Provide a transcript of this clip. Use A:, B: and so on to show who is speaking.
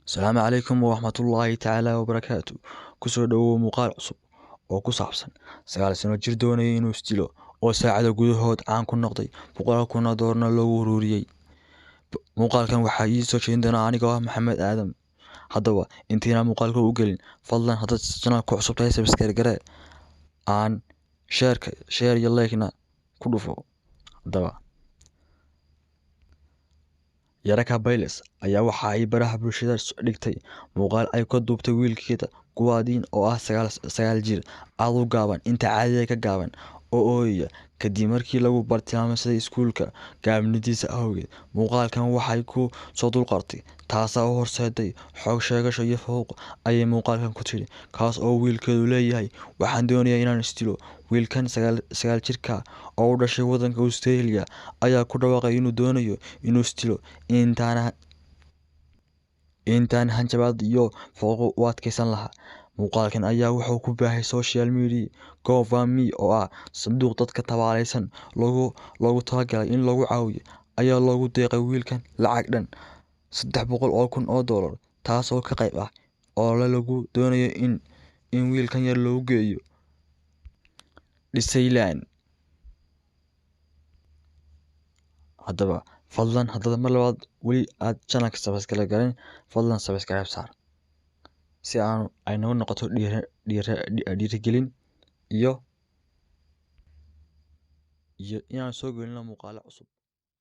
A: السلام عليكم ورحمة الله تعالى وبركاته. kusoo dhawow muuqaal cusub oo ku saabsan 9 sano jir doonaya inuu istilo oo saacado gudahood caan ku noqday boqolaal kun oo doolarna loogu ururiyay. Muuqaalkan waxaa ii soo jeedin doona anigoo ah Maxamed Aadam. Haddaba intiina muuqaalka u gelin, fadlan haddaad channelka cusub tahay subscribe garee, aan share iyo like-na ku dhufo. Haddaba Yaraka Bailes ayaa waxa ay baraha bulshada dhigtay muuqaal ay ka duubtay wiilkeeda Guwadin oo ah 9 jir, aad u gaaban inta caadiga ka gaaban, oo ooya kadib markii lagu bartilmaameedsaday iskuulka gaabnidiisa awgeed. Muuqaalkan waxay ku soo dulqaartay taasoo u horseeday xoog sheegasho iyo fowq ayay muuqaalkan ku tiri, kaas oo wiilkeedu leeyahay waxaan doonayaa inaan istilo. Wiilkan 9 jirka oo u dhashay waddanka Australia ayaa ku dhawaaqay inuu doonayo inuu istilo intaan hanjabaad iyo fowq u adkeysan lahaa. Muuqaalkan ayaa wuxuu ku baahay social media GoFundMe oo ah sanduuq dadka tabaaleysan loogu talagalay in lagu caawiyo, ayaa loogu deeqay wiilkan lacag dhan 300,000 oo doolar, taasoo ka qayb ah oo lagu doonayo in wiilkan yar loogu geeyo Disneyland. Haddaba fadlan haddaad mar labaad weli aad channelka subscribe garin, fadlan subscribe saar si ay nagu noqoto dhiirigelin iyo inaan soo gelino muuqaalo cusub.